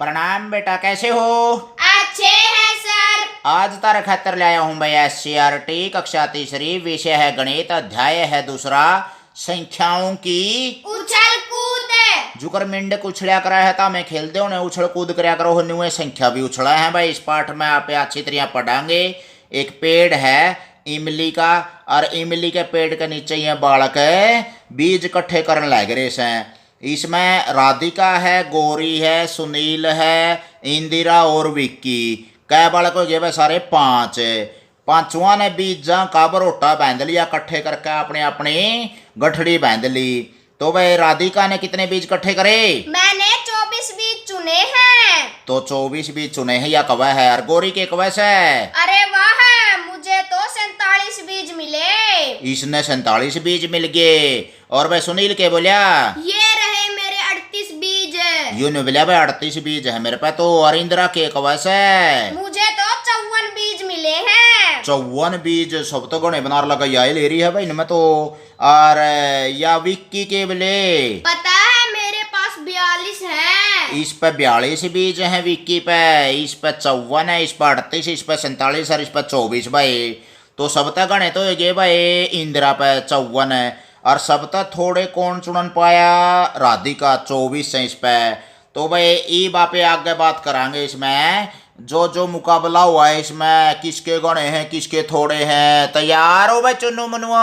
प्रणाम बेटा, कैसे हो? अच्छे हैं सर। आज तारा खातर लाया हूँ भाई SCRT कक्षा तीसरी, विषय है गणित, अध्याय है दूसरा, संख्याओं की उछल कूद। जुकर मिंड उछड़ा करा है ता मैं खेलते हो ने उछल कूद कराया करो हो न्यू संख्या भी उछला है भाई। इस पाठ में आप अच्छी तरह पढ़ांगे। एक पेड़ है इमली का और इमली के पेड़ के नीचे ये बालक बीज इकट्ठे करने लग रहे हैं। इसमें राधिका है, गौरी है, सुनील है, इंदिरा और विक्की। कै बालक हो गए सारे? 5। पांचवा ने बीज का बरोटा बांध लिया इकट्ठे करके अपने अपनी गठड़ी बांध ली। तो भाई राधिका ने कितने बीज इकट्ठे करे? मैंने 24 बीज चुने हैं। तो 24 बीज चुने हैं या कवा है? और गौरी के कवा से? अरे वाह, मुझे तो 47 बीज मिले। इसने 47 बीज मिल गए। और भाई सुनील के बोलिया? ये रहे मेरे 38 बीज। यू ने बोलिया भाई 38 बीज है मेरे पास। तो और इंदिरा के कवा से? मुझे तो 54 बीज मिले हैं। 54 बीज सब तो गणे बना लगा या ले रही है भाई इनमें तो। और या विक्की के बोले? पता है मेरे पास 42 हैं। इस पे 42 बीज हैं विक्की पे, इस पे 54 है, इस पे 38, इस पे 47 और इस पे 24 भाई। तो सब तक गणे तो ये भाई इंदिरा पे 54 है। और सब तक थोड़े कौन चुनन पाया? राधिका 24 है इस पे। तो भाई ई बापे आगे बात करांगे इसमें जो जो मुकाबला हुआ है इसमें किसके गणे हैं किसके थोड़े हैं। तैयार हो भाई चुन्नू मनुआ?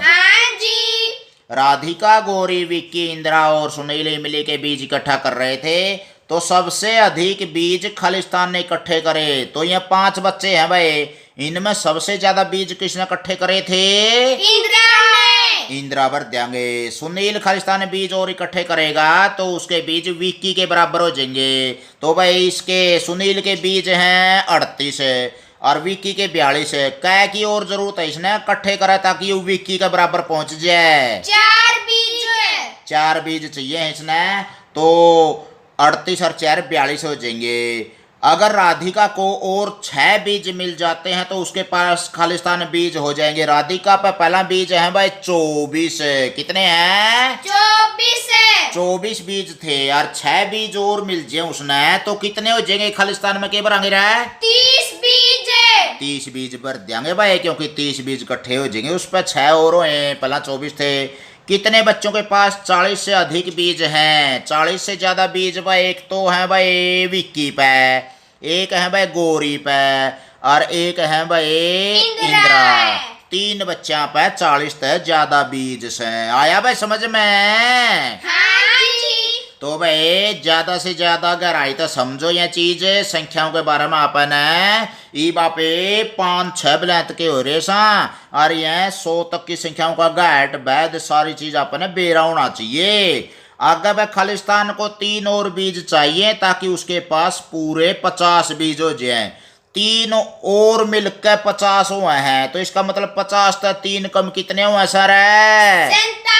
हाँ जी। राधिका, गौरी, विक्की, इंदिरा और सुनील इमली के बीज इकट्ठा कर रहे थे। तो सबसे अधिक बीज खालिस्तान ने इकट्ठे करे। तो ये 5 बच्चे हैं भाई, इनमें सबसे ज्यादा बीज किसने इकट्ठे करे थे? इंदिरा ने। इंदिरा भर देंगे। सुनील खालिस्तान ने बीज और इकट्ठे करेगा तो उसके बीज विक्की के बराबर हो जाएंगे। तो भाई इसके सुनील के बीज हैं 38 और विक्की के 42 है। कै की और जरूरत है इसने इकट्ठे करा ताकि वो विक्की के बराबर पहुंच जाए? 4 बीज। 4 बीज चाहिए इसने। तो 38 और 4 42 हो जाएंगे। अगर राधिका को और 6 बीज मिल जाते हैं तो उसके पास खालिस्तान बीज हो जाएंगे। राधिका पर पहला बीज है भाई 24। कितने हैं? 24। 24 बीज थे और 6 बीज और मिल जाए उसने तो कितने हो जाएंगे खालिस्तान में? के बराबर है 30 बीज। 30 बीज भर देंगे भाई, क्योंकि 30 बीज इकट्ठे हो जाएंगे। उस पर 6 और हैं, पहला 24 थे। कितने बच्चों के पास 40 से अधिक बीज हैं? 40 से ज्यादा बीज भाई एक तो है भाई विक्की पे, एक है भाई गौरी पे और एक है भाई इंदिरा। 3 बच्चों पे 40 से ज्यादा बीज से। आया भाई समझ में? हाँ जी। तो भाई ज्यादा से ज्यादा गहराई तो समझो ये चीज संख्याओं के बारे में। अपन ई बापे 5-6 बलैत के हो रहे सा और ये 100 तक की संख्याओं का गैट वैद सारी चीज अपन बेरा होना चाहिए। आगे भाई खालिस्तान को 3 और बीज चाहिए ताकि उसके पास पूरे 50 बीज हो जाए। 3 और मिलकर 50 हुए हैं तो इसका मतलब 50 तक 3 कम कितने हुए सर? 47।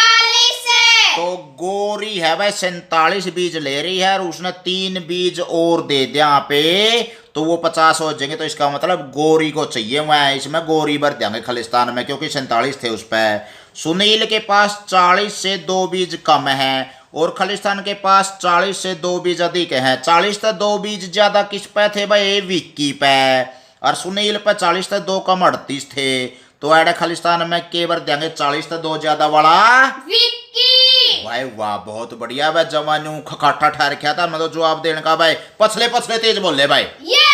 तो गौरी है भाई 47 बीज ले रही है और उसने 3 बीज और दे दिया यहाँ पे तो वो 50 हो जाएंगे। तो इसका मतलब गौरी को चाहिए हुआ है, इसमें गौरी भर देंगे खालिस्तान में क्योंकि 47 थे उस पर। सुनील के पास 40 से 2 बीज कम है और खालिस्तान के पास 40 से 2 बीज अधिक है। 40 से 2 बीज ज्यादा किस पे थे भाई? विक्की पे। और सुनील पे 40 से 2 कम 38 थे। तो ऐड खालिस्तान में के भर देंगे 40 से 2 ज्यादा वाला विक्की। भाई वाह बहुत बढ़िया भाई। जवानू खकाठा ठहर क्या था मतलब जवाब देने का भाई। पछले पछले तेज बोल ले भाई। ये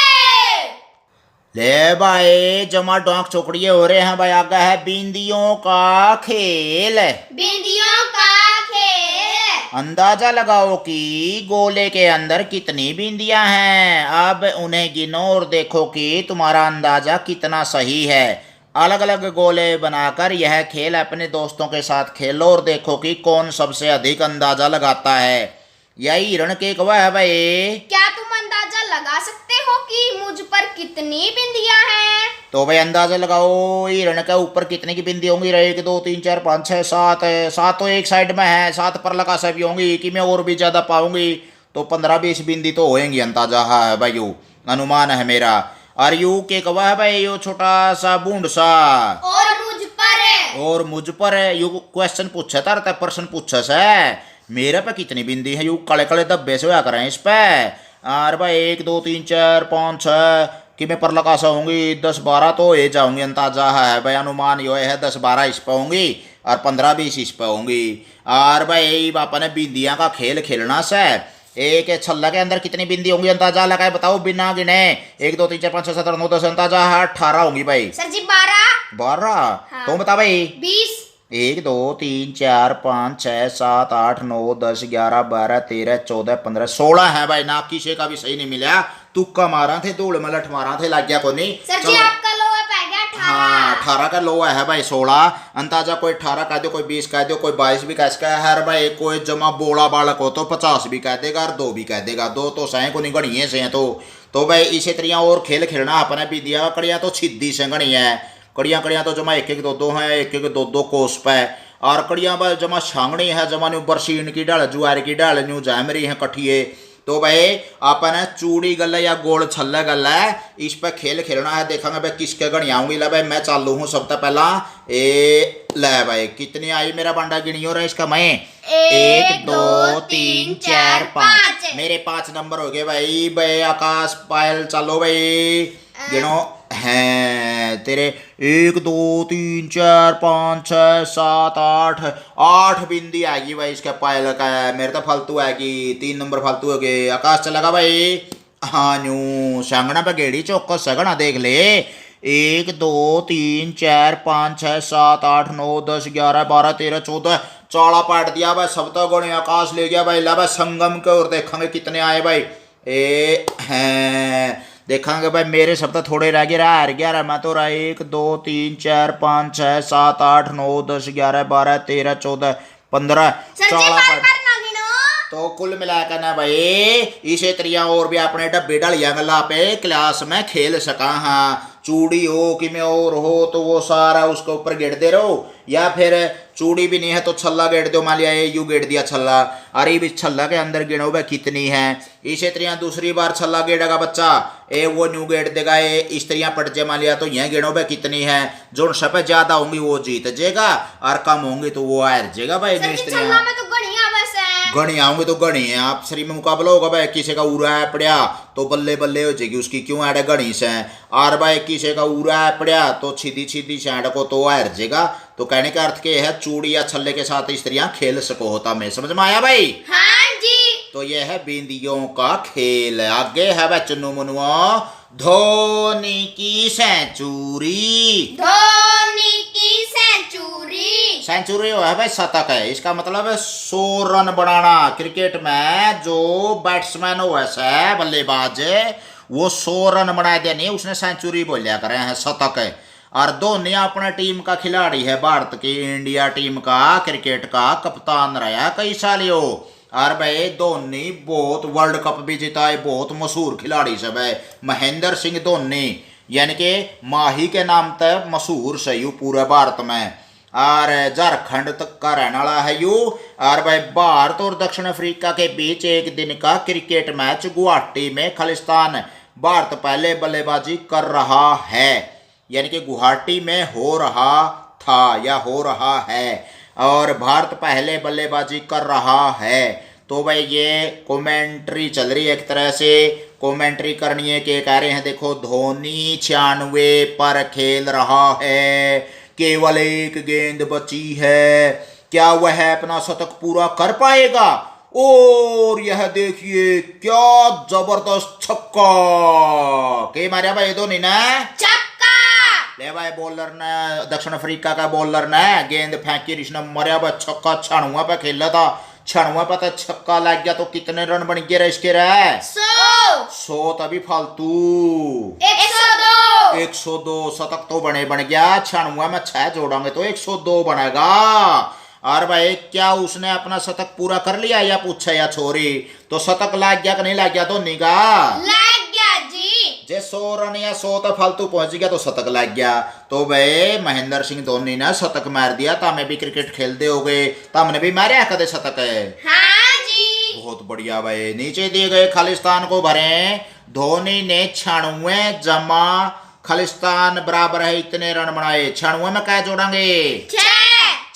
ले भाई जमा डोंक चौकड़िए हो रहे हैं भाई। आगे है बिंदियों का खेल। बिंदियों का खेल। अंदाजा लगाओ कि गोले के अंदर कितनी बिंदियां हैं। अब उन्हें गिनो और देखो कि तुम्हारा अंदाजा कितना सही है। अलग अलग गोले बनाकर यह खेल अपने दोस्तों के साथ खेलो और देखो कि कौन सबसे अधिक अंदाजा लगाता है। यही हिरण के कवा है भाई। क्या तुम अंदाजा लगा सकते हो कि मुझ पर कितनी बिंदियां हैं? तो भाई अंदाजा लगाओ हिरण के ऊपर कितने की बिंदी होंगी? 1 2 3 4 5 6 7 है। 7 तो एक साइड में है, 7 पर लगा से भी होंगी कि मैं और भी ज्यादा पाऊंगी तो 15-20 बिंदी तो होएंगी। अंदाजा है भाई, यू अनुमान है मेरा। और यू के कवा है भाई यो छोटा सा बूंद सा और मुझ पर है। और मुझ पर है। यू क्वेश्चन पूछे तार प्रश्न पूछे से मेरे पे कितनी बिंदी है, यू काले काले धब्बे से होया करें इस पे। और भाई 1 2 3 4 5 6 कि मैं पर लगा सा होंगी 10 12 तो ये जाऊंगी, अंदाजा है भाई, अनुमान यो है 10 12 इस पे होंगी और 15 20 इस पे होंगी। और भाई यही बापा ने बिंदियां का खेल खेलना से। एक छल्ला के अंदर कितनी बिंदी होंगी अंदाजा लगाए बताओ बिना गिने। 1 2 3 4 5 6 7 8 9 10 अंदाजा है 18 होंगी भाई। सर जी 12। 12? हाँ। तुम बता भाई। 20। 1 2 3 4 5 6 7 8 9 10 11 12 13 14 15 16 है भाई ना, किसी का भी सही नहीं मिला, तुक्का मारा थे, धूल में लठ मारा थे, लग गया को नहीं। सर जी आपका लोहा पै गया 18। हाँ 18 का लोहा है भाई, 16 अंदाजा, कोई 18 कह दो, कोई 20 कह दो, कोई 22 भी कह सकता है भाई, कोई जमा बोला बालक हो तो 50 भी कह देगा और 2 भी कह देगा, 2 तो सही को नहीं गणिए से तो भाई इसी तरह और खेल खेलना अपने भी दिया। कड़िया तो छिद्दी से गणी है, कड़ियाँ तो जमा 1 1 2 2 है, 1 1 2 2 कोस पे। और कड़ियाँ भाई जमा छांगनी है, जमा न्यू बरसीन की डाल, जुआर की डाल, न्यू जैमरी है कठिए। तो भाई अपन चूड़ी गल या गोल छल्ले गल है, इस पे खेल खेलना है, देखेंगे भाई किसके गणी आऊंगी। ला भाई मैं चालू हूँ सबसे पहला। ए ले भाई कितनी आई मेरा बंडा गिनियो रहा इसका मैं 1 2 3 4 5 मेरे 5 नंबर हो गए भाई। भाई आकाश पायल चलो भाई गिनो हैं तेरे 1 2 3 4 5 6 7 8 बिंदी आएगी भाई इसका पायल का। मेरे तो फालतू आएगी, 3 नंबर फालतू हो गए। आकाश चलेगा भाई। हाँ न्यू सांगना पे गेड़ी चौकस सगना देख ले। 1 2 3 4 5 6 7 8 9 10 11 12 13 14 चाला पाट दिया भाई, सब तो गुण आकाश ले गया भाई। ला भाई संगम के और देखेंगे कितने आए भाई। ए हैं देखेंगे भाई, मेरे शब्द थोड़े रह गए, रहा 11 मैं तो रहा 1 2 3 4 5 6 7 8 9 10 11 12 13 14 15 16 तो कुल मिलाकर ना भाई इसे तरिया और भी अपने डब्बे डालिया गला पे क्लास में खेल सका। हाँ चूड़ी हो कि में और हो तो वो सारा उसके ऊपर गिर दे रहो, या फिर चूड़ी भी नहीं है तो छल्ला गेट दो, मान लिया यू गेट दिया छल्ला, अरे भी छल्ला के अंदर गिनो भाई कितनी है। इसी तरह दूसरी बार छल्ला गेड़ेगा बच्चा, ए वो न्यू गेट देगा, ए इस तरह पट जे मान लिया तो यह गिनो भाई कितनी है। जो सब ज्यादा होंगी वो जीत जाएगा और कम होंगी तो वो हार जाएगा भाई। गणी आऊंगे तो गणी है, आप शरीर में मुकाबला होगा भाई, किसी का उरा है पड़िया तो बल्ले बल्ले हो जाएगी उसकी, क्यों ऐड गणी से। और भाई किसी का उरा है पड़िया तो छीदी छीदी से को तो हार जाएगा। तो कहने का अर्थ के है चूड़ी या छल्ले के साथ इस तरह खेल सको होता, मैं समझ में आया भाई। हाँ जी। तो यह है बिंदियों का खेल। आगे है भाई चुन्नू मुनुआ, धोनी की सेंचुरी। धोनी की सेंचुरी। सेंचुरी है भाई शतक है, इसका मतलब है 100 रन बनाना। क्रिकेट में जो बैट्समैन हो ऐसा बल्लेबाज वो 100 रन बना दिया नहीं उसने सेंचुरी बोलिया करे हैं, शतक है। और धोनी अपने टीम का खिलाड़ी है, भारत की इंडिया टीम का क्रिकेट का कप्तान रहा कई साल हो। और भाई धोनी बहुत वर्ल्ड कप भी जीता है, बहुत मशहूर खिलाड़ी सब है। महेंद्र सिंह धोनी यानी कि माही के नाम तक मशहूर से यू पूरे भारत में, और झारखंड तक का रहने वाला है यू। और भाई भारत और दक्षिण अफ्रीका के बीच एक दिन का क्रिकेट मैच गुवाहाटी में खालिस्तान भारत पहले बल्लेबाजी कर रहा है, यानी कि गुवाहाटी में हो रहा था या हो रहा है और भारत पहले बल्लेबाजी कर रहा है। तो भाई ये कमेंट्री चल रही है, एक तरह से कमेंट्री करनी है कि कह रहे हैं देखो धोनी 96 पर खेल रहा है, केवल 1 गेंद बची है, क्या वह अपना शतक पूरा कर पाएगा। और यह देखिए क्या जबरदस्त छक्का के मारा भाई धोनी ने, ले भाई बॉलर ने, दक्षिण अफ्रीका का बॉलर ने गेंद फेंकी, इसने मरिया भाई छक्का। 96 पे खेला था, 96 पे तो छक्का लग गया तो कितने रन बन गए इसके रहे 100 तभी फालतू 102 शतक तो बन गया। 96 में 6 जोड़ेंगे तो 102 बनेगा। और भाई क्या उसने अपना शतक पूरा कर लिया या पूछा या छोरी, तो शतक लग गया कि नहीं लग गया धोनी का? लग गया जी। जे 100 रन या 100 तक फालतू पहुंच गया तो शतक लग गया। तो भाई महेंद्र सिंह धोनी ने शतक मार दिया, तमें भी क्रिकेट खेलते हो गए, तमने भी मारे कदे शतक है। हाँ जी बहुत बढ़िया भाई। नीचे दिए गए खालिस्तान को भरे, धोनी ने 96 जमा खालिस्तान बराबर है इतने रन बनाए। 96 में क्या जोड़ेंगे?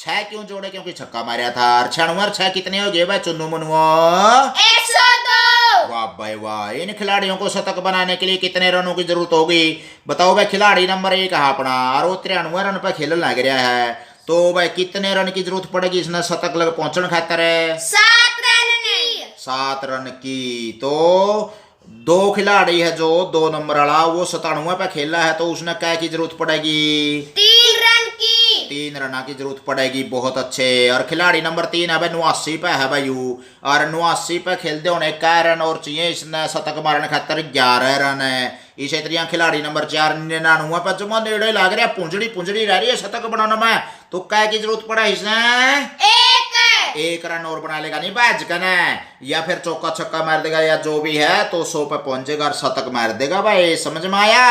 छह क्यों जोड़े, क्योंकि छक्का मारा था। और 6 कितने हो गए भाई चुन्नू मुनुआ? 102। वाह भाई वाह। इन खिलाड़ियों को शतक बनाने के लिए कितने रनों की जरूरत होगी बताओ भाई? खिलाड़ी नंबर 1 है अपना और वो 93 रन पर खेलने लग रहा है, तो भाई कितने रन की जरूरत पड़ेगी इसने शतक लग पहुंचने खातर? 7 रन की। 7 रन की। तो 2 खिलाड़ी है जो 2 नंबर वाला वो 97 पे खेला है, तो उसने क्या की जरूरत पड़ेगी? 3 रन की। 3 रन की जरूरत पड़ेगी। बहुत अच्छे। और खिलाड़ी नंबर 3 है भाई 89 पे है भाई यू, और 89 पे खेलते होने 1 रन और चाहिए इसने शतक मारने खातर 11 रन है। इसी तरह खिलाड़ी नंबर 4 99 पे जमा नेड़े लग रहा है, पुंजड़ी रह रही है शतक बनाने में, तो क्या की जरूरत पड़ा इसने? 1 रन और बना लेगा नहीं बैच करना, या फिर चौका छक्का मार देगा या जो भी है, तो 100 पे पहुंचेगा और शतक मार देगा भाई। समझ में आया?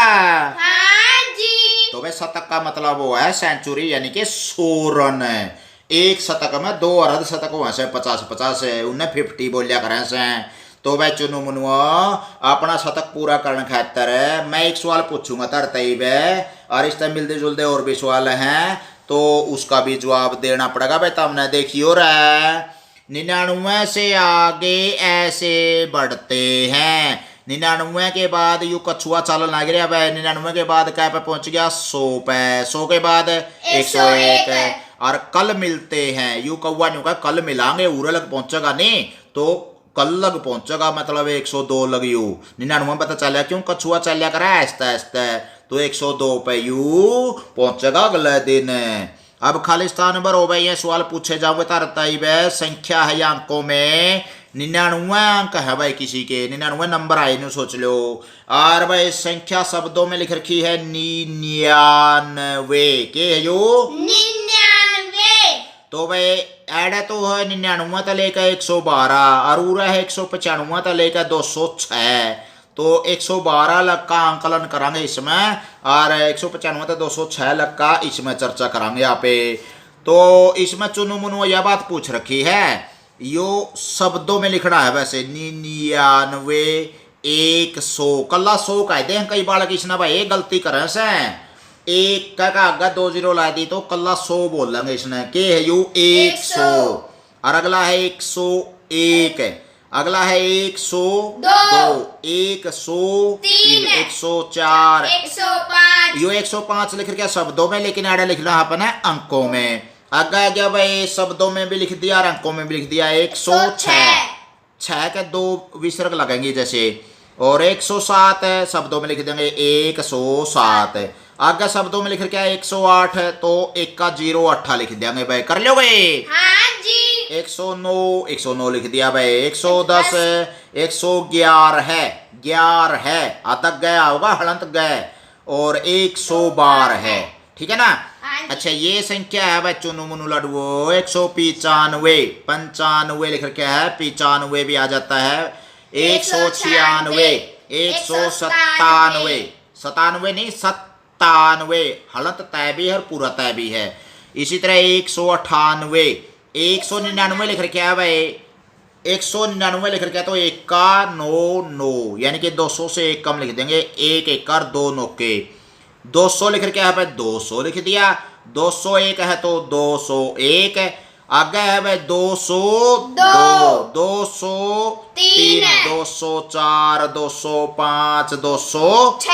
हाँ जी। तो भाई शतक का मतलब वो है सेंचुरी, यानी कि 100 रन है। एक शतक में 2 अर्ध शतक हुआ से 50-50 है, उन्हें 50 बोलिया करें से। तो भाई चुनू मुनुआ अपना शतक पूरा करने खातर मैं एक सवाल पूछूंगा तरतीब है, और इस तरह मिलते जुलते और भी सवाल हैं, तो उसका भी जवाब देना पड़ेगा भाई। तुमने देखियो रहा 99 से आगे ऐसे बढ़ते हैं। 99 के बाद यू कछुआ चालन लग रहा है। 99 के बाद क्या पे पहुंच गया? 100 पे। 100 के बाद 101 है। और कल मिलते हैं यू कौवा न्यू का कल मिलांगे उरे लग पहुंचेगा नहीं, तो कल लग पहुंचेगा मतलब 102 लग यू। 99 पता चला क्यों कछुआ चलिया करा आहिस्ता आहिस्ता, तो 102 पे यू पहुंचेगा अगले दिन। अब खालिस्तान पर हो भाई ये सवाल पूछे जाओगे तरताई है संख्या है या अंकों में 99 अंक है भाई किसी के 99 नंबर आए नहीं सोच लो। और भाई संख्या शब्दों में लिख रखी है 99 के है यो 99। तो भाई एड तो है 99 तो लेकर 112 और उरा है 195 तो लेकर 206, तो 112 लग का आंकलन करांगे इसमें, और 195 तो 206 लग का इसमें चर्चा करांगे यहाँ पे। तो इसमें चुनु मुनु यह बात पूछ रखी है, यो शब्दों में लिखना है वैसे 99 100 कल्ला 100 कह दे कई बार किसना भाई ये गलती करें से एक का आगा 2 0 ला दी तो कल्ला 100 बोल लेंगे इसने के है यू 100। और अगला है 101, अगला है 102, 103, 104, 105। यो 105 लिख रहा शब्दों में, लेकिन आड़ा लिखना अपने अंकों में। आगे गया भाई शब्दों में भी लिख दिया और अंकों में भी लिख दिया 106। 6 के 2 विसर्ग लगेंगे जैसे, और 107 है शब्दों में लिख देंगे 107। आगे शब्दों में लिख रखा है 108 है, तो 1 का 0 8 लिख देंगे भाई। कर लो भाई? हाँ जी। 109 लिख दिया भाई। 110 111 है 11 है, अतक गया होगा हलंत गए, और 112 है, ठीक है ना? अच्छा ये संख्या है भाई चुनु मुनु लडुओ 195 95 लिख रखा है, 95 भी आ जाता है, 196 197 97 नहीं 97 हलंत तय भी है और पूरा तय भी है। इसी तरह 198 199 लिख रखा है भाई, 199 लिख रखा है, तो 1 का 9 यानी कि 200 से 1 कम लिख देंगे, 1 1 और 2 9 के 200 लिख रखा है भाई, 200 लिख दिया। 201 है तो 201, आगे है भाई 202 203 204 205 206।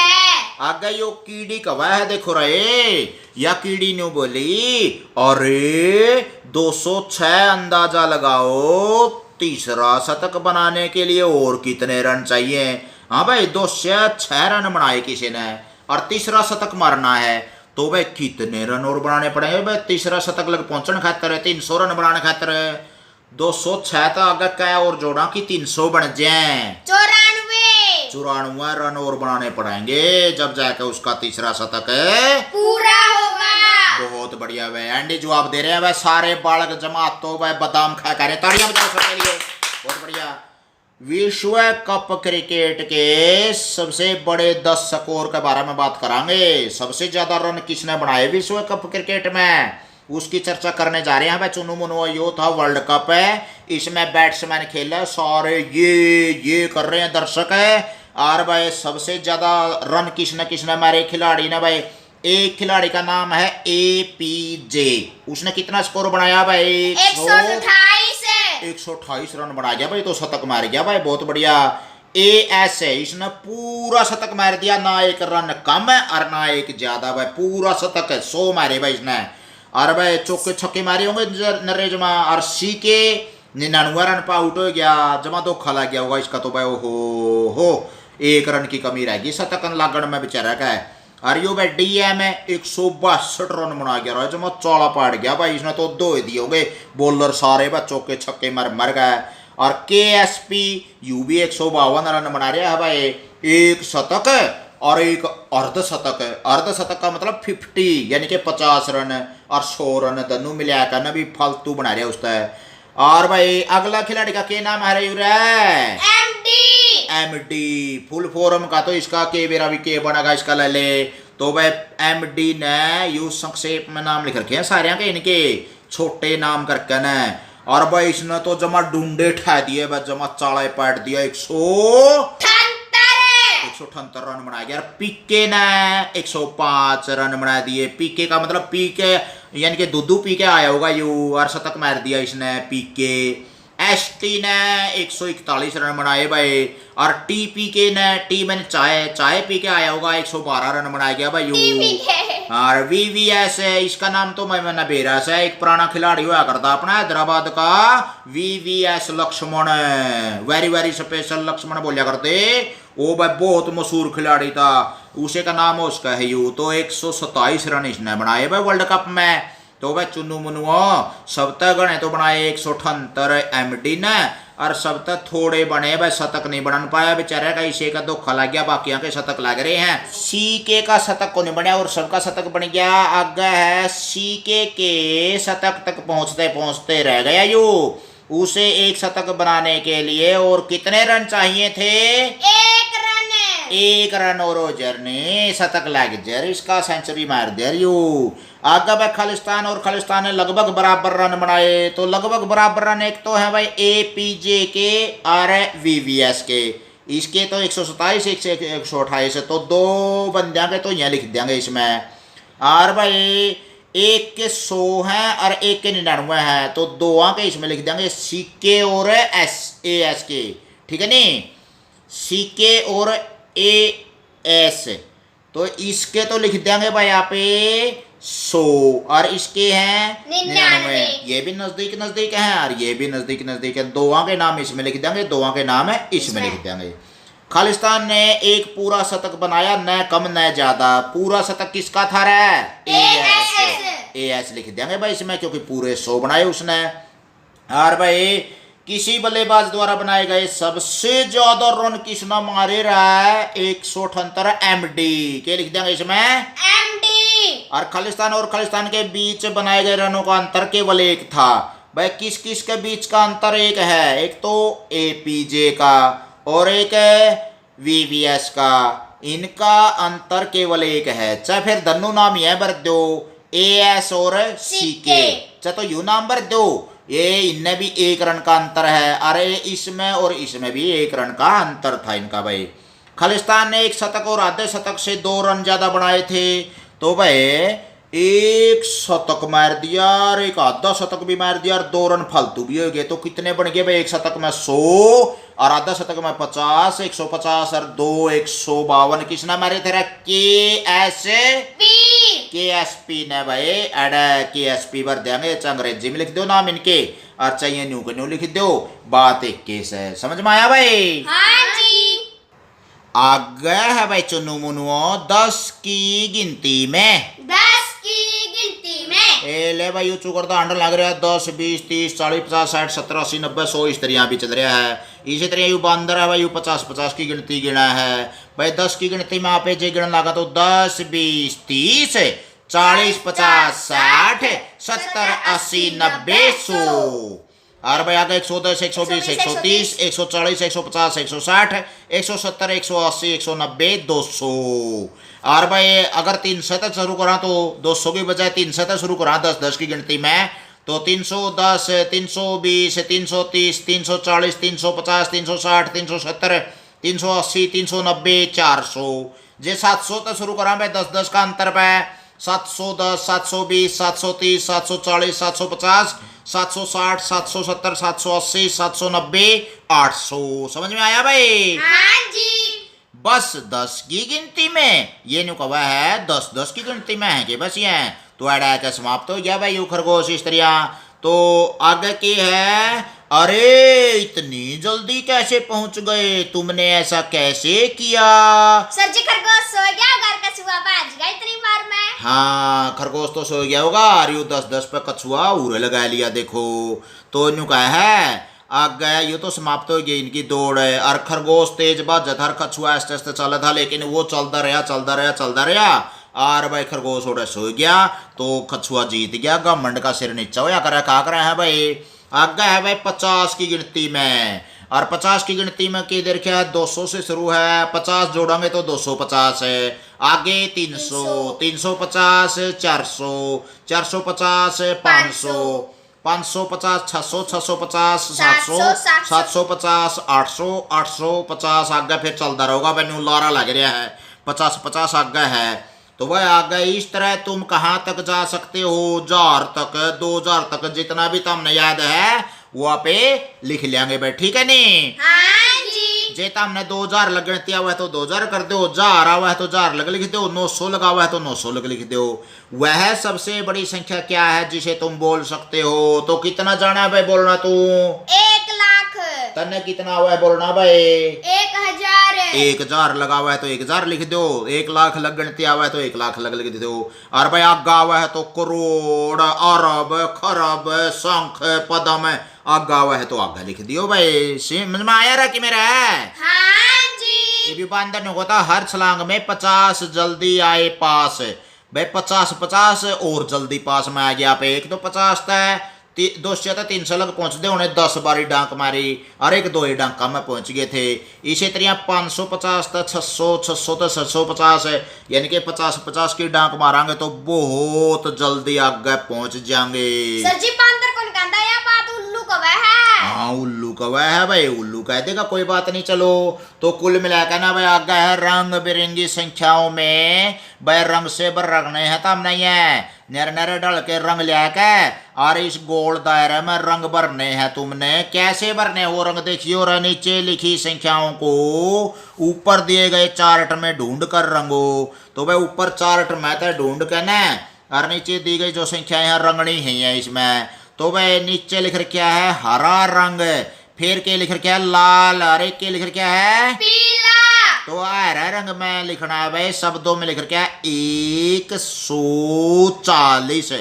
आगे यो कीड़ी कवा है देखो रहे, या कीड़ी ने बोली अरे 206 अंदाजा लगाओ तीसरा शतक बनाने के लिए और कितने रन चाहिए। हाँ भाई 206 रन बनाए किसी ने और तीसरा शतक मारना है, तो भाई कितने रन और बनाने पड़ेंगे भाई तीसरा शतक लग पहुंचने खातर 300 रन बनाने खातर 206 तो आगे क्या और जोड़ा कि 300 बन जाए 94 रन और बनाने पड़ेंगे जब जाकर उसका तीसरा शतक पूरा होगा। बहुत बढ़िया भाई एंडी जवाब दे रहे हैं भाई, सारे बालक जमात तो भाई बादाम खा कर ताड़ियां बजाओ सबके लिए, बहुत बढ़िया। विश्व कप क्रिकेट के सबसे बड़े 10 स्कोर के बारे में बात करांगे। सबसे ज्यादा रन किसने बनाए विश्व कप क्रिकेट में, उसकी चर्चा करने जा रहे हैं भाई। चुनु मुनु यो था वर्ल्ड कप है, इसमें बैट्समैन खेला सारे ये कर रहे हैं दर्शक है, और भाई सबसे ज्यादा रन किसने मारे खिलाड़ी ने भाई एक खिलाड़ी का नाम है APJ, उसने कितना स्कोर बनाया भाई? 128 रन बना गया भाई, तो शतक मार गया भाई, बहुत बढ़िया। AS है, इसने पूरा शतक मार दिया, ना एक रन कम है और ना एक ज्यादा भाई, पूरा शतक है, 100 मारे भाई इसने। और भाई चौके छक्के मारे होंगे नरेश में। और CK 99 रन पर आउट हो गया, जमा धोखा लग गया होगा इसका तो भाई, हो 1 रन की कमी रहेगी शतक लागण में बेचारा का है। और यो भाई DM है, 162 रन बना गया रहा, जमा चौड़ा पाड़ गया भाई, इसने तो 2 दिए होंगे, बॉलर सारे भाई चौके छक्के मर गए। और KSP यू भी 152 रन बना रहा है भाई, एक शतक और एक अर्धशतक है। अर्धशतक का मतलब 50, यानी कि 50 रन और 100 रन दोनों मिला कर ना भी फालतू बना रहा उसका है। और भाई अगला खिलाड़ी का क्या नाम है? MD, फुल फॉर्म का तो इसका के बेरा भी के बनेगा इसका ले ले। तो भाई MD ने यू संक्षेप में नाम लिख रखे हैं सारे के, इनके छोटे नाम करके न। और भाई इसने तो जमा ढूंढे ठा दिए भाई, जमा चाड़ा पाट दिया, 178 रन बनाया गया। PK ने 105 रन बना दिए। PK का मतलब PK यानी कि दूधू PK आया होगा यू, और शतक मार दिया इसने PK। ST ने 141 रन बनाए भाई। और TPK ने, टी मैंने चाय पी के आया होगा, 112 रन बनाया गया भाई यू। और VVS है, इसका नाम तो मैं बेरस है, एक पुराना खिलाड़ी हुआ करता अपना हैदराबाद का, VVS Laxman, very very special Laxman बोलिया करते वो भाई, बहुत मशहूर खिलाड़ी था, उसे का नाम उसका है यू। तो 127 रन इसने बनाए भाई वर्ल्ड कप में। तो भाई चुन्नू मुन्नुओ सब तक गणे तो बनाए 178 MD ने, और सब तक थोड़े बने भाई, शतक नहीं बना पाया बेचारे का, इसे का धोखा लग गया, बाकी के शतक लग रहे हैं। CK का शतक को नहीं बना और सबका शतक बन गया। आगे है CK के शतक तक पहुंचते पहुंचते रह गया यू, उसे एक शतक बनाने के लिए और कितने रन चाहिए थे? 1 रन और रोजर ने शतक लग जर इसका सेंचुरी मार दिया यू। आगे भाई खालिस्तान, और खालिस्तान ने लगभग बराबर रन बनाए। तो लगभग बराबर रन एक तो है भाई APJ के और VVS के, इसके तो 127 128 है, तो 2 बंदियां के तो यहाँ लिख देंगे इसमें। और भाई एक के 100 है और एक के 99 है, तो 2 के इसमें लिख देंगे CK और AS के, ठीक है नी, CK और AS। तो इसके तो लिख देंगे भाई यहाँ पे 100, और इसके हैं 99, ये भी नजदीक नजदीक है और ये भी नजदीक नजदीक है। 2 के नाम इसमें लिख देंगे, 2 के नाम है इसमें लिख देंगे। खालिस्तान ने एक पूरा शतक बनाया, न कम न ज्यादा। पूरा शतक किसका था रे? AS लिख देंगे भाई इसमें, क्योंकि पूरे 100 बनाए उसने। और भाई किसी बल्लेबाज द्वारा बनाए गए सबसे ज्यादा रन किसने मारे रहा है? 178 MD के लिख देंगे इसमें MD। और खालिस्तान के बीच बनाए गए रनों का अंतर केवल एक था भाई। किस किस के बीच का अंतर एक है? एक तो APJ का और एक VVS का, इनका अंतर केवल एक है। चाहे फिर दोनों नाम यह भर दो, AS और CK, चाहे तो यू नाम भर दो, ये इनमें भी 1 रन का अंतर है। अरे इसमें और इसमें भी 1 रन का अंतर था इनका भाई। खालिस्तान ने एक शतक और आधे शतक से 2 रन ज्यादा बनाए थे। तो भाई एक शतक मार दिया और एक आधा शतक भी मार दिया और 2 रन फालतू भी हो गए। तो कितने बन गए भाई? एक शतक में 100 और आधा शतक में 50, 150 और 2 152। किसने मारे थे? KSP ने भाई। एड KSP भर देंगे, अंग्रेजी में लिख दो नाम इनके, और चाहिए न्यू के न्यू लिख दो। बात एक केस है, समझ में आया भाई? हाँ जी। आगे है भाई चुन्नू मुनुओ 10 की गिनती में। 10 की गिनती में ए ले भाई यूं करता अंडर लग रहा है 10 20 30 40 50 60 70 80 90 100 इस तरह भी चल रहा है। इसी तरह यू बंदर है भाई, यू 50 की गिनती गिना है भाई। 10 की गिनती में आप जे गिनन लगा तो 10 20 30 40 50 60 70 80 90 100। और भाई आगे 110 120 130 140 150 160 170 180 190 200। और भाई अगर 300 तक शुरू करा तो 200 की बजाय 300 तक शुरू करा 10 की गिनती में, तो 310 320 330 340 350 360 370 380 390 400। जे 700 तक शुरू करा भाई 10 का अंतर पे। 710, 720, 730, 740, 750, 760, 770, 780, 790, 800। समझ में आया भाई? हाँ जी। बस 10 की गिनती में ये नु कवा है, 10 की गिनती में है कि बस ये तो अड़ा का समाप्त हो गया भाई। यू खरगोश स्त्रियां तो आगे की है। अरे इतनी जल्दी कैसे पहुंच गए, तुमने ऐसा कैसे किया? सर जी खरगोश सो गया, घर का सुआ बाज गया इतनी बार में। हाँ खरगोश तो सो गया होगा, और यू 10 पे कछुआ उरे लगा लिया। देखो तो न्यू कहा है आग गया, ये तो समाप्त हो गई इनकी दौड़ है। और खरगोश तेज बाजत, हर कछुआ आस्ते आस्ते चला था, लेकिन वो चलता रहा और भाई खरगोश उड़े सो गया तो कछुआ जीत गया। घमंड का सिर नीचा होया करे, का करे है भाई। आगे है भाई 50 की गिनती में, और 50 की गिनती में किधर क्या है, 200 से शुरू है, 50 जोड़ेंगे तो 250 है। आगे 300, 350, 400, 450, 500, 550, 600, 650, 700, 750, 800, 850। आगे फिर चलता रहेगा, मैंने लारा लग रहा है 50 आगे है। तो वह आगे इस तरह तुम कहाँ तक जा सकते हो, 1000 तक, 2000 तक, जितना भी तुमने याद है वो आप लिख लेंगे भाई, ठीक है नी? हाँ जी। जे तुमने 2000 लगती हुआ है तो 2000 कर दो, 1000 हुआ है तो 1000 लिख दो, 900 लगा हुआ है तो 900 लिख दो। वह सबसे बड़ी संख्या क्या है जिसे तुम बोल सकते हो? तो कितना जाना है भाई बोलना तू? 1 लाख। तन्ने कितना हुआ है बोलना भाई? 1000। 1000 लगा हुआ है तो 1000 लिख दो, 1 लाख लगती हुआ है तो 1 लाख लिख दो। और भाई आगा हुआ है तो करोड़, अरब, खरब, शंख, पदम, आगा हुआ है तो आगा लिख दियो भाई। समझ में आया रहा कि मेरा है? हाँ जी। ये भी बंधन होता, हर छलांग में 50 जल्दी आए पास भाई, 50 और जल्दी पास में आ गया। आप एक तो 50 था, 200 था, 300 लग पहुंचते उन्हें 10 बारी डांक मारी, और एक 2 ही डांका में पहुंच गए थे। इसी तरह 550 था, 600 था, 750 है, यानी कि 50 की डांक मारांगे तो बहुत जल्दी आगे पहुंच जाएंगे। सर जी बांदर कौन कहता है, बात उल्लू का वह है। हाँ उल्लू का वह है भाई, उल्लू कह देगा कोई बात नहीं। चलो तो कुल मिलाकर ना भाई आगे है रंग बिरंगी संख्याओं में भाई, रंग से भर रखने हैं तब नहीं है, नरे डल के रंग लिया के, और इस गोल दायरे में रंग भरने हैं तुमने। कैसे भरने वो रंग देखियो, और नीचे लिखी संख्याओं को ऊपर दिए गए चार्ट में ढूंढ कर रंगो। तो भाई ऊपर चार्ट में तो ढूंढ के ना, और नीचे दी गई जो संख्याएं हैं रंगनी है इसमें। तो भाई नीचे लिख रखा है हरा रंग, फिर के लिख रखा है लाल, और एक के लिख रखा है पीला। तो हरा रंग में लिखना है भाई, शब्दों में लिख रखा है 140।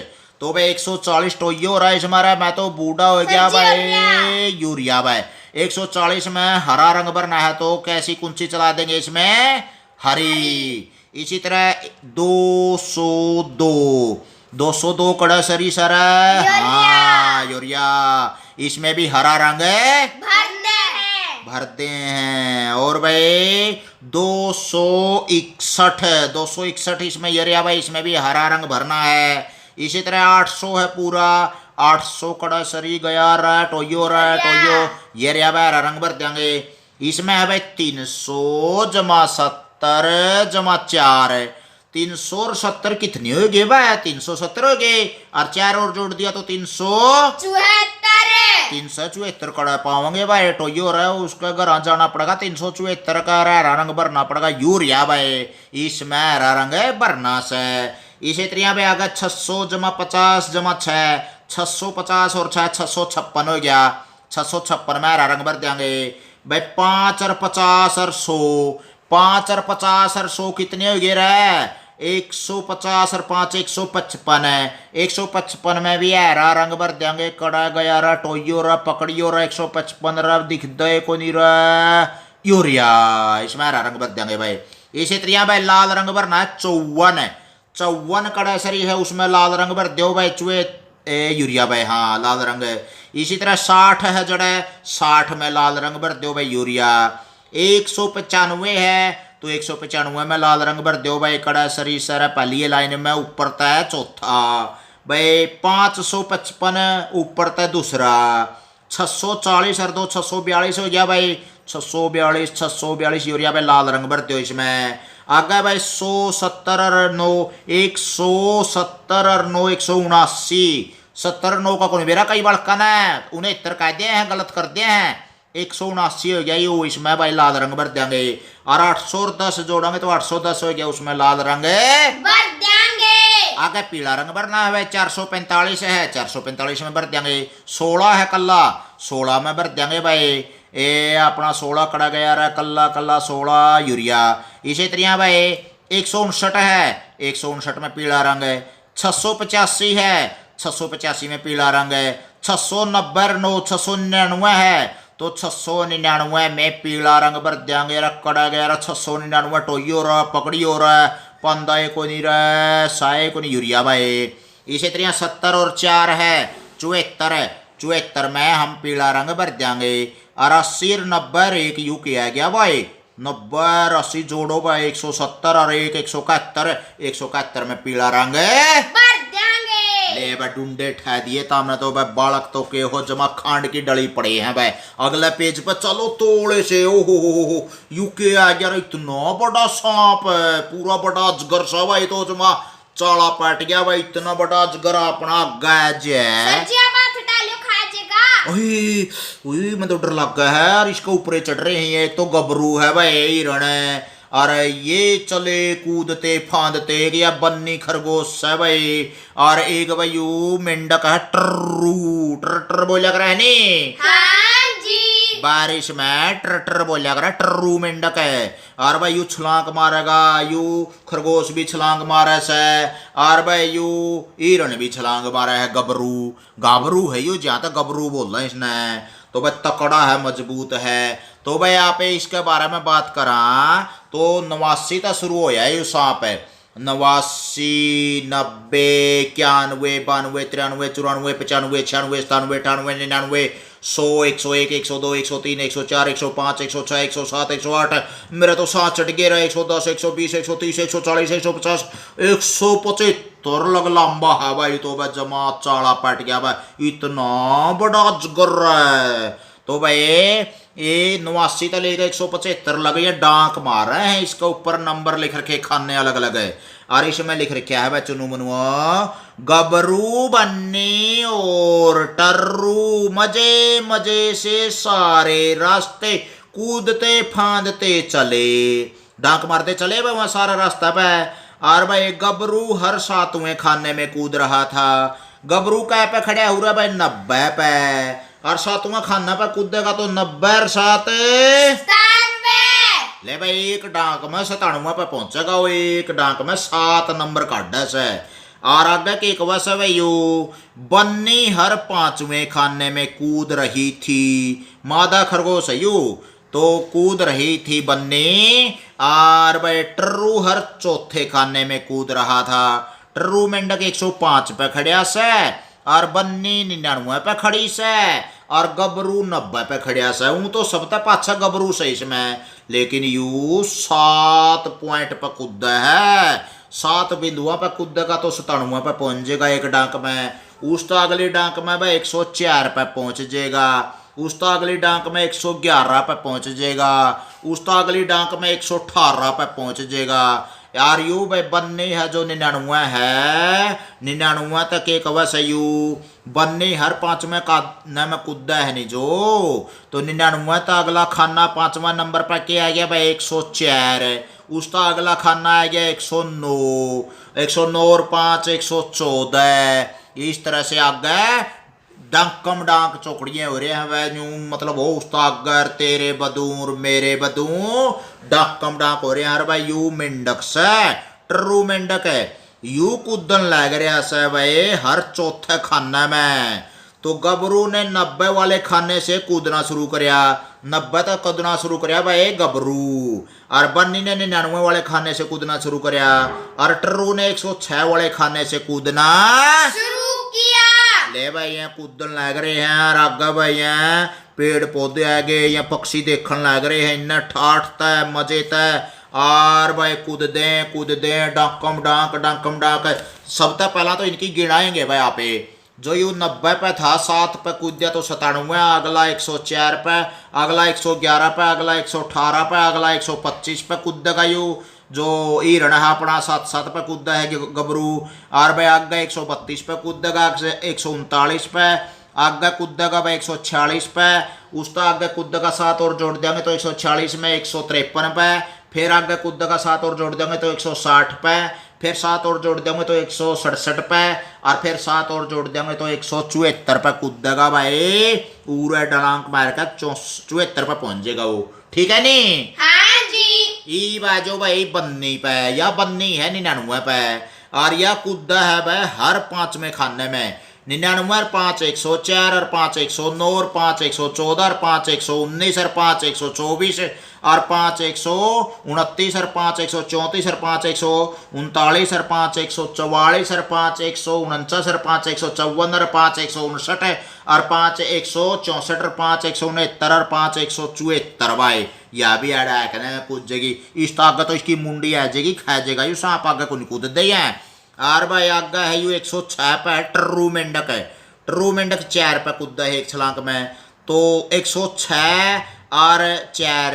तो भाई 140 तो ये हो रहा है हमारा, मैं तो बूढ़ा हो गया भाई। यूरिया भाई 140 में हरा रंग भरना है तो कैसी कुंची चला देंगे इसमें, हरी। इसी तरह 202 कड़ा सरी सर, हाँ यूरिया, इसमें भी हरा रंग भरते हैं। और भाई 261 इसमें यूरिया भाई, इसमें भी हरा रंग भरना है। इसी तरह 800 है पूरा, 800 कड़ा सरी गया टोयो यूरिया भाई हरा रंग भर देंगे। इसमें है भाई 300 जमा 70 जमा 4, 300 और 70 कितनी हो गए भाई? 370 हो गए, और 4 और जोड़ दिया तो 374 कड़ा पाओगे भाई। टोयो रहा है उसका घर जाना पड़ेगा, 374 का हरा रंग भरना पड़ेगा यूरिया भाई, इसमें हरा रंग भरना से। इसी तरह भाई आगे 600 जमा 50 जमा 6, 650 और 6, 656 हो गया। 656 में हरा रंग भर देंगे भाई। 5 और 50 और 100, 5 और 50 और 100 कितने हो गए रे? 150 और 5 155 है। 155 में भी हरा रंग भर देंगे, कड़ा गया रा टोयो रा पकड़ियो रा 155 रा दिख दे को नहीं रा यूरिया, इसमें हरा रंग भर देंगे भाई। इसी तरह भाई लाल रंग भरना है 54 कड़ा सरी है, उसमें लाल रंग भर दो भाई, चुए यूरिया भाई, हाँ लाल रंग। इसी तरह 60 है जड़े, 60 में लाल रंग भर दो भाई यूरिया। 195 है तो 195 में लाल रंग भर दो भाई, कड़ा सरी सर पहली लाइन में, ऊपर तय चौथा भाई। 555 ऊपर तय दूसरा। 640 और 2 642 हो गया भाई, 642 यूरिया भाई लाल रंग भर दो इसमें। आगे भाई 170 और 9 170 और 9 179 70 9 का कौन मेरा कई बड़का ना 69 कह दिए हैं गलत कर दिए हैं 179 हो गया ये इसमें भाई लाल रंग भर देंगे और 810 जोड़ेंगे तो 810 हो गया उसमें लाल रंग भर देंगे। आगे पीला रंग भरना है 445 है 445 में भर देंगे 16 है कल्ला 16 में भर देंगे भाई ये अपना 16 कड़ा गया रहा कल्ला कल्ला 16 यूरिया इसी तरह भाई 159 है 159 में पीला रंग है 685 है 685 में पीला रंग है 690 9 699 है तो 699 में पीला रंग भर देंगे रखड़ा गया 699 टोई हो रहा पकड़ी हो रहा पंदा को नहीं रहा साए को नहीं यूरिया भाई इसी तरह 70 और 4 है 74 है 74 में हम पीला रंग भर देंगे और 80 और 90 एक यू किया गया भाई 90 और 80 जोड़ो भाई 170 और 171 में पीला रंग भर देंगे। ले बा डूंडे ठा दिए तामने तो भाई बालक तो के हो जमा खांड की डली पड़े हैं भाई अगले पेज पर चलो तोड़े से ओ यूके आ गया इतना बड़ा सांप है पूरा बड़ा अजगर सा भाई तो जमा चाला पट गया भाई इतना बड़ा अजगर अपना गैज है सब्जियां बात डालियो खाएगा। ओए मैं तो डर लग गया है और इसके ऊपर चढ़ रहे हैं एक तो गबरू है भाई हिरण है और ये चले कूदते फांदते या बन्नी खरगोश है भाई और एक भाई यू मेंढक है टर्रू टर बोला कर हाँ जी बारिश में टर बोला कर टर्रू मेंढक है और भाई यू छलांग मारेगा यू खरगोश भी छलांग मारे से और भाई यू हिरण भी छलांग मारे है गबरू गाबरू है यू जहाँ तक गबरू बोल रहे हैं इसने तो भाई तकड़ा है मजबूत है तो भाई आप इसके बारे में बात करा तो 89 तक शुरू होया है ये सांप है 89 90 91 92 93 94 95 96 97 98 99 100 101 102 103 104 105 106 107 108 मेरा तो सांस चढ़ गया 110 120 130 140 150 175 लग लंबा है भाई तो भाई जमा चाला पट गया भाई इतना बड़ा अजगर है तो भाई ये 89 तक लेकर 175 लग ये डांक मार रहे हैं इसके ऊपर नंबर लिख रखे खाने अलग अलग है और इसमें लिख रखा है भाई चुनु मनुआ गबरू बन्नी और टर्रू मजे मजे से सारे रास्ते कूदते फांदते चले डांक मारते चले भाई वहां सारा रास्ता पे और भाई गबरू हर 7वें खाने में कूद रहा था गबरू क्या पे खड़ा हुआ भाई 90 पे और 7वां खाना पे कूदेगा तो 90 और 7 ले भाई एक डांक में 97 पे पहुंचेगा वो एक डांक में 7 नंबर काटा से और आगे के एक वैसे भाई यू बन्नी हर 5वें खाने में कूद रही थी मादा खरगोश है यू तो कूद रही थी बन्नी और भाई टर्रू हर 4थे खाने में कूद रहा था टर्रू मेंढक 105 पे खड़िया से और बन्नी 99 पे खड़ी से और गबरू 90 पे खड़िया से हूं तो सब तक पाछा गबरू से इसमें लेकिन यू 7 पॉइंट पे कूद है 7 बिंदुओं पे कूदेगा तो 97 पे पहुंच जाएगा एक डांक में उस तो अगली डांक में भाई 104 पे पहुंच जाएगा उस तो अगली डांक में 111 पे पहुंच जाएगा उस तो अगली डांक में 118 पे पहुंच जाएगा यार यू भाई बन्नी है जो 99 है 99 तक एक वैसे यू बन्नी हर 5वें खाने में कूदा है नहीं जो तो 99 तक अगला खाना 5वां नंबर पर क्या आ गया भाई 104 उसका अगला खाना आ गया 109 109 और 5 114 इस तरह से आगे डांकम डांक चौकड़ियाँ हो रहे हैं वह यूं मतलब हो उसका अगर तेरे बदूर मेरे बदू डांकम डांक हो रहे हैं हर भाई यू मेंढक से टर्रू मेंढक है यू कूदन लग रहा से भाई हर 4थे खाने में तो गबरू ने 90 वाले खाने से कूदना शुरू कराया 90 तक कूदना शुरू कराया भाई गबरू और बन्नी ने 99 वाले खाने से कूदना शुरू कराया और टर्रू ने 106 वाले खाने से कूदना शुरू किया। ले भाई यहाँ कूदन लग रहे हैं और आगे भाई यहाँ पेड़ पौधे आ गए या पक्षी देखने लग रहे हैं इन्हें ठाठता है मजे तय और भाई कूद दे डाकम डाक सब तक पहला तो इनकी गिनाएंगे भाई आप जो यू 90 पे था 7 पे कूद दिया तो 97 अगला 104 पे अगला 111 पे अगला 118 पे अगला 125 पे कूद देगा यू जो हिरण है अपना 7-7 पे कूदा है गबरू। और भाई आगे 132 पे कूदेगा, 139 पे आगे कूदेगा भाई 146 पे। उसका आगे कूदेगा 7 और जोड़ देंगे तो 146 में 153 पे। फिर आगे कूदेगा 7 और जोड़ देंगे तो 160 पे। फिर 7 और जोड़ देंगे तो 167 पे। और फिर 7 और जोड़ देंगे तो 174 पे कूदेगा भाई। पूरा डलांक मार कर 74 पे पहुंच जाएगा वो, ठीक है नी। हाँ जी। ई बाजो भाई बन्नी पे, या बन्नी है 99 पे। और यह कूदा है भाई हर 5वें खाने में। 99 और 5 104 और 5 109 और 5 114 और 5 119 और 5 124 और 5 129 और 5 134 और 5 139 और 5 144 और 5 149 और 5 154 और 5 159 और 5 164 और 5 169 और 5 174 भाई। यह भी ऐड है कहने कूद जाएगी। इस तो आगे तो इसकी मुंडी आ जाएगी, खा जाएगा यू सांप आगे को नहीं कूद दे है। और भाई आगे है यू 106 पे टर्रू मेंढक है। टर्रू मेंढक 4 पे कूदा है एक छलांग में, तो 106 और 4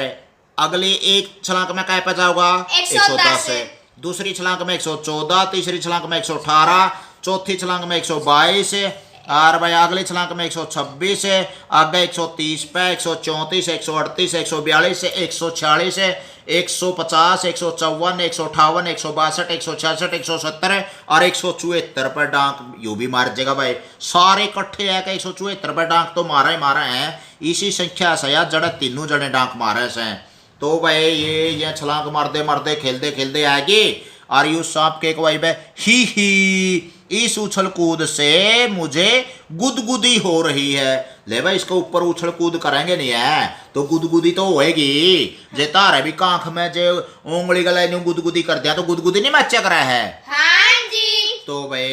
अगली एक छलांग में क्या पे जाओगा 110 है। दूसरी छलांग में 114, तीसरी छलांग में 118, चौथी छलांग में 122 और भाई अगली छलांग में 126 है। आगे 130 पे 134 138 142 146 150 154 158 162 166 170 और 174 पर डांक यू भी मार जाएगा भाई। सारे इकट्ठे है कि 174 पर डांक तो मारा ही मारा है। इसी संख्या से यार जड़े तीनों जड़े डांक मारे से। तो भाई ये छलांग मारते मारते खेलते खेलते आएगी। और यू सांप के भाई भाई ही इस उछल कूद से मुझे गुदगुदी हो रही है। ले भाई इसके ऊपर उछल कूद करेंगे नहीं है तो गुदगुदी तो होएगी। जे तारे भी कांख में जे उंगली गले गुदगुदी कर दिया तो गुदगुदी नहीं मचा कर है। हाँ जी। तो भाई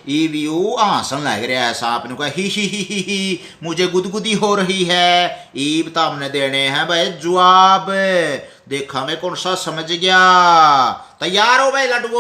ई व्यू हंसन लग रहा है सांप ने कहा ही मुझे गुदगुदी हो रही है। ईब तो हमने देने हैं भाई जवाब। देखा मैं कौन सा समझ गया। तैयार हो भाई लड्डू?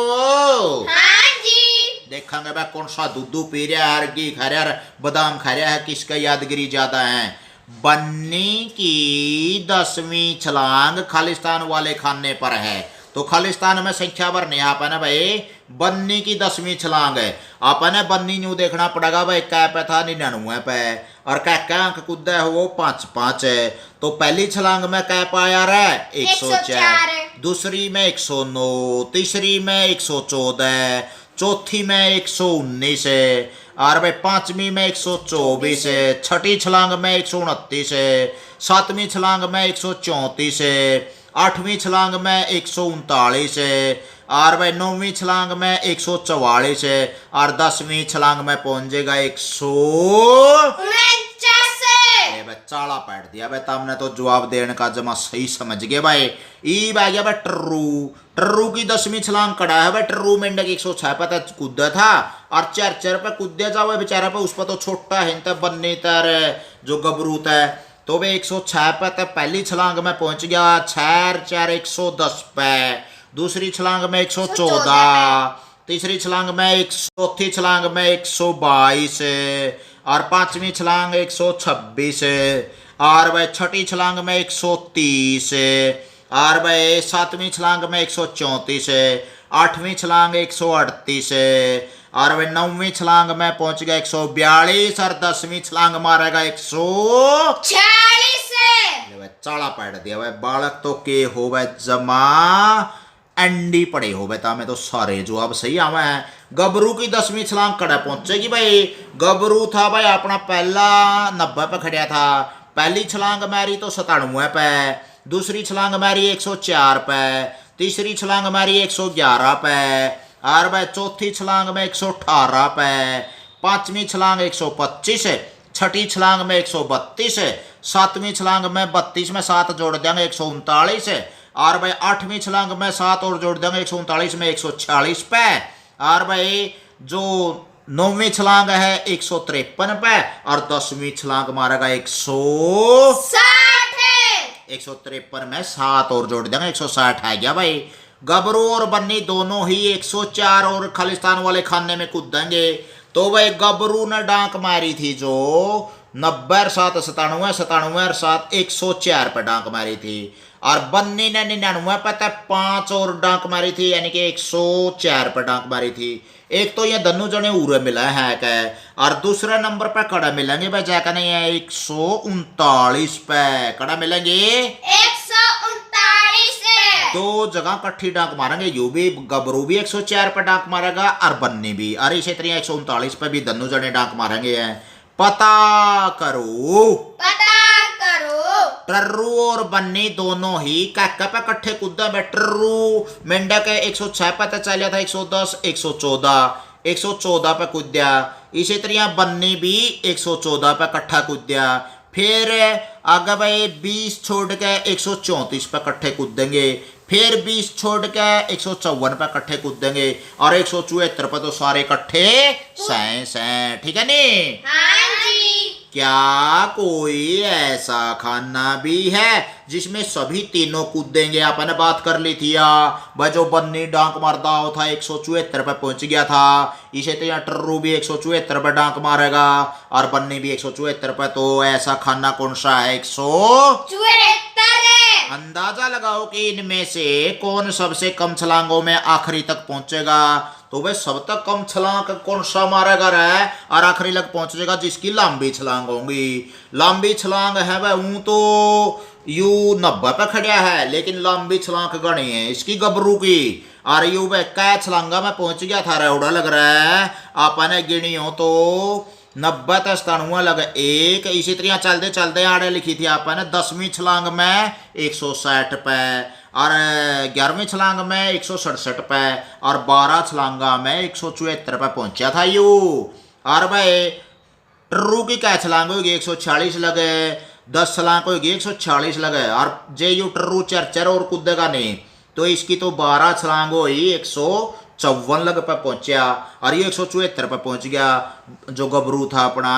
हाँ जी। देखेंगे भाई कौन सा दूध पी रहा है, घी खा रहा है, बादाम खा रहा है, किसका यादगिरी ज्यादा है। बन्नी की 10वीं छलांग खालिस्तान वाले खाने पर है। तो खालिस्तान में संख्या भर नहीं आपने ना भाई। बन्नी की 10वीं छलांग है। आपने बन्नी न्यू देखना पड़ेगा भाई। कै पे था 99 पे और क्या अंक कूदा है वो 5-5 है। तो पहली छलांग में कै पाया रहा 104, दूसरी में 109, तीसरी में 114, चौथी में 119 है और भाई 5वीं में 124 है, छठी छलांग में 129 है, 7वीं छलांग में 134 है, 8वीं छलांग में 139 है और भाई 9वीं छलांग में 144 है और 10वीं छलांग में पहुंच जाएगा 149। चाला पैट दिया भाई तुमने तो जवाब देने का जमा सही समझ गए भाई। ई आ गया भाई टर्रू की 10वीं छलांग कड़ा है भाई। टर्रू मेंढक 106 पे तक कूदा था और 4 पे कूदे जाओ बेचारा पे। उस पर तो छोटा है बन्नी तर जो गबरू है। तो वे 106 पे तक पहली छलांग में पहुंच गया। 4 110 पे। दूसरी छलांग में 114, तीसरी छलांग में चौथी छलांग में 122 और 5वीं छलांग 126 और भाई छठी छलांग में 130 और भाई 7वीं छलांग में 134, 8वीं छलांग 138 और भाई 9वीं छलांग में पहुंच गया 142 और 10वीं छलांग मारेगा 146। चाला पैट दिया भाई। बालक तो के हो भाई जमा एंडी पड़े हो भाई। तामे तो सारे जवाब सही आवे हैं। गबरू की 10वीं छलांग कड़ा पहुंचेगी भाई। गबरू था भाई अपना पहला 90 पे खड़ा था। पहली छलांग मारी तो 97 पे, दूसरी छलांग मारी 104 पे, तीसरी छलांग मारी 111 पे और भाई चौथी छलांग में 118 पे, 5वीं छलांग 125, छठी छलांग में 132, 7वीं छलांग में 32 में 7 जोड़ देंगे 139 और भाई 8वीं छलांग में 7 और जोड़ देंगे 139 में 146 पे और भाई जो 9वीं छलांग है 153 पे और 10वीं छलांग मारेगा 153 में 7 और जोड़ देंगे 160 आ गया भाई। गबरू और बन्नी दोनों ही 104 और खालिस्तान वाले खाने में कूदेंगे। तो भाई गबरू ने डांक मारी थी जो 90 और 7 97, 97 और 7 104 पे डांक मारी थी। और बन्नी ने 99 पे तक 5 और डांक मारी थी, यानी कि 104 पे डांक मारी थी। एक तो ये दोनों जने उरे मिला है क्या, और दूसरे नंबर पे कड़ा मिलेंगे भाई जाकर नहीं है 139 पे कड़ा मिलेंगे 139 पे। दो जगह कट्ठी डांक मारेंगे, यू भी गबरू भी 104 पे डांक मारेगा और बन्नी भी, और इसी तरह 139 पे भी दोनों जने डांक मारेंगे। पता करो टर्रू और बन्नी दोनों ही काका पे कट्ठे कूदा में। टर्रू मेंढक के 106 पे तो चलिया था 110 114 पे कूद्या। इसी तरह बन्नी भी 114 पे कट्ठा कूद्या। फिर आगे भाई 20 छोड़ के 134 पे कट्ठे कूदेंगे, फिर 20 छोड़ के 154 पे कट्ठे कूदेंगे, और 174 पे तो सारे कट्ठे सैं ठीक है नी। हाँ जी। क्या कोई ऐसा खाना भी है जिसमें सभी तीनों कूदेंगे? आपने बात कर ली थी भाई, जो बन्नी डांक मारदा हो था 174 पे पहुंच गया था, इसे तो यहाँ टर्रू भी 174 पे डांक मारेगा और बन्नी भी 174 पे। तो ऐसा खाना कौन सा है? 174। अंदाजा लगाओ कि इनमें से कौन सबसे कम छलांगों में आखिरी तक पहुंचेगा। तो भाई सब तक कम छलांग कौन सा मारेगा रहा, और आखिरी तक पहुंचेगा जिसकी लंबी छलांग होगी। लंबी छलांग है भाई ऊं तो यू 90 पे खड़ा है, लेकिन लंबी छलांग गणी है इसकी गबरू की, और यू भाई कै छलांगा में पहुंच गया था रेवड़ा लग रहा है। आपने गिनी हो तो 90 तो 97 लग एक। इसी तरह चलते चलते आड़े लिखी थी आपने 10वीं छलांग में 160 पे, और 11वीं छलांग में 167 पे, और 12 छलांगा में 174 पे पहुंचा था यू। और भाई टर्रू की क्या छलांग होगी 146 लगे, 10 छलांग होगी 146 लगे, और जे यू टर्रू चर और कूदेगा नहीं तो इसकी तो 12 छलांग हुई 154 लग पे पहुंचा, और ये 174 पे पहुंच गया जो गबरू था अपना।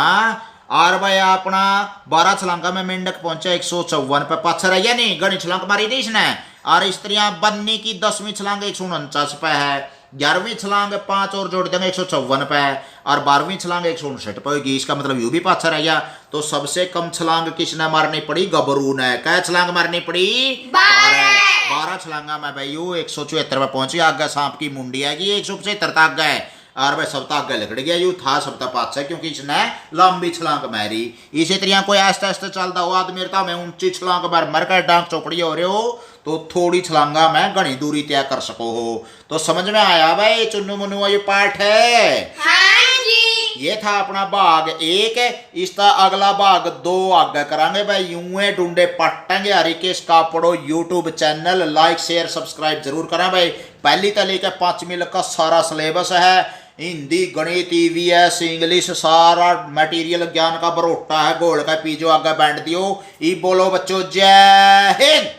और भाई अपना 12 छलांगा में मेंढक पहुंचा 154 पे, पाछा रह गया नहीं, गणी छलांग मारी नहीं इसने। और इस तरह बन्नी की 10वीं छलांग 149 पे है, 11वीं छलांग 5 और जोड़ देंगे 154 पे, और 12वीं छलांग 159 पे होगी। इसका मतलब यू भी पाछा रह गया। तो सबसे कम छलांग किसने मारनी पड़ी? गबरू ने। क्या छलांग मारनी पड़ी? 12 छलांगा में भाई यू 174 पे पहुंच गया। आगे सांप की मुंडी आएगी 175 तक गए, और भाई सब तक आगे लकड़ गया यू था सब तक पाछा, क्योंकि इसने लंबी छलांग मारी। इसी तरह कोई आस्ते आस्ते चलता हो आदमी में ऊंची छलांग मर कर डांग चौकड़ी हो रहे हो तो थोड़ी छलांगा में घनी दूरी तय कर सको हो। तो समझ में आया भाई चुन्नू मुन्नू ये पाठ है? हाँ जी। ये था अपना भाग 1। इसका अगला भाग 2 आगे करांगे भाई। यूं ढूंढे पटेंगे Harikesh Kapdo YouTube channel, like share subscribe जरूर करें भाई। पहली तली के 5वीं का सारा सिलेबस है, हिंदी गणित ईवीएस इंग्लिश सारा मटेरियल ज्ञान का बरोटा है, गोल का पीजो आगे बैंड दियो। ई बोलो बच्चों जय हिंद।